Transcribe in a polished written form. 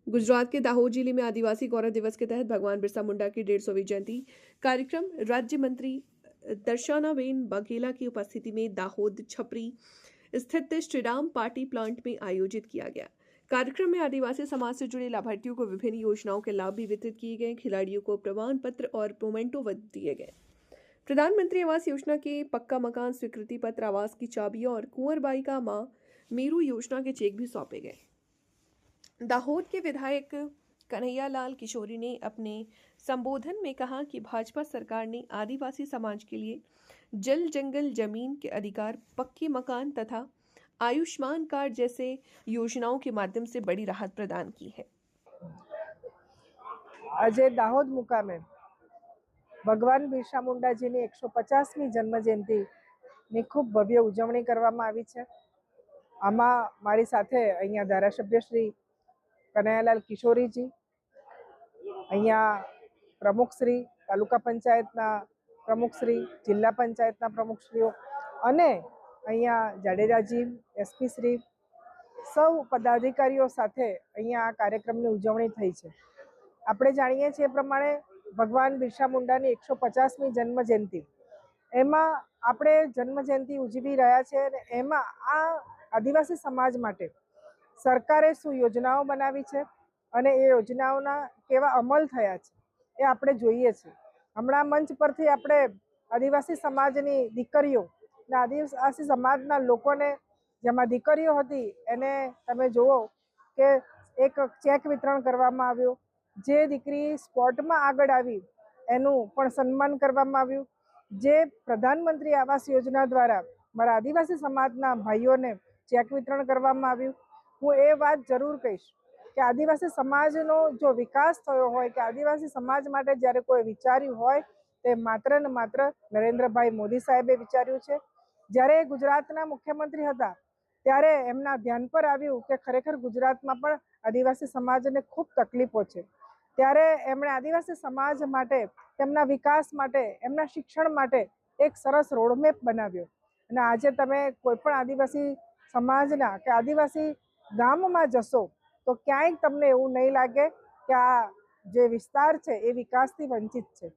गुजरात के दाहोद जिले में आदिवासी गौरव दिवस के तहत भगवान बिरसा मुंडा की 150वीं जयंती कार्यक्रम राज्य मंत्री दर्शनाबेन बघेला की उपस्थिति में दाहोद छपरी स्थित श्रीराम पार्टी प्लांट में आयोजित किया गया। कार्यक्रम में आदिवासी समाज से जुड़े लाभार्थियों को विभिन्न योजनाओं के लाभ भी वितरित किए गए। खिलाड़ियों को प्रमाण पत्र और मोमेंटो दिए गए। प्रधानमंत्री आवास योजना के पक्का मकान स्वीकृति पत्र, आवास की चाबियां और कुंवरबाई का मां मेरू योजना के चेक भी सौंपे गए। दाहोद के विधायक कन्हैयालाल किशोरी ने अपने संबोधन में कहा कि भाजपा सरकार ने आदिवासी समाज के लिए जल जंगल जमीन के अधिकार, पक्के मकान तथा आयुष्मान कार्ड जैसे योजनाओं के माध्यम से बड़ी राहत प्रदान की है। आज दाहोद मुकामे भगवान बिरसा मुंडाजीની 150મી જન્મજયંતિની ખૂબ ભવ્ય ઉજવણી કરવામાં આવી છે। આમાં મારી સાથે અહીંયા ધારાસભ્ય શ્રી કનૈયાલાલ કિશોરીજી, અહીંયા પ્રમુખશ્રી, તાલુકા પંચાયતના પ્રમુખશ્રી, જિલ્લા પંચાયતના પ્રમુખશ્રીઓ અને અહીંયા જાડેજાજી, એસપી શ્રી, સૌ પદાધિકારીઓ સાથે અહીંયા આ કાર્યક્રમની ઉજવણી થઈ છે। આપણે જાણીએ છીએ એ પ્રમાણે ભગવાન બિરસા મુંડાની 150મી જન્મજયંતિ, એમાં આપણે જન્મજયંતિ ઉજવી રહ્યા છે અને એમાં આ આદિવાસી સમાજ માટે સરકારે શું યોજનાઓ બનાવી છે અને એ યોજનાઓના કેવા અમલ થયા છે એ આપણે જોઈએ છીએ। હમણાં મંચ પરથી આપણે આદિવાસી સમાજની દીકરીઓ અને આદિવાસી સમાજના લોકોને, જેમાં દીકરીઓ હતી એને તમે જુઓ કે એક ચેક વિતરણ કરવામાં આવ્યું। જે દીકરી સ્પોર્ટમાં આગળ આવી એનું પણ સન્માન કરવામાં આવ્યું। જે પ્રધાનમંત્રી આવાસ યોજના દ્વારા મારા આદિવાસી સમાજના ભાઈઓને ચેક વિતરણ કરવામાં આવ્યું। હું એ વાત જરૂર કહીશ કે આદિવાસી સમાજનો જો વિકાસ થયો હોય, કે આદિવાસી સમાજ માટે જ્યારે કોઈ વિચાર્યું હોય તે માત્ર ને માત્ર નરેન્દ્રભાઈ મોદી સાહેબે વિચાર્યું છે। જ્યારે ગુજરાતના મુખ્યમંત્રી હતા ત્યારે એમના ધ્યાન પર આવ્યું કે ખરેખર ગુજરાતમાં પણ આદિવાસી સમાજને ખૂબ તકલીફો છે। ત્યારે એમણે આદિવાસી સમાજ માટે, તેમના વિકાસ માટે, એમના શિક્ષણ માટે એક સરસ રોડમેપ બનાવ્યો અને આજે તમે કોઈ પણ આદિવાસી સમાજના કે આદિવાસી ગામમાં જશો તો ક્યાંય તમને એવું નહીં લાગે કે આ જે વિસ્તાર છે એ વિકાસથી વંચિત છે।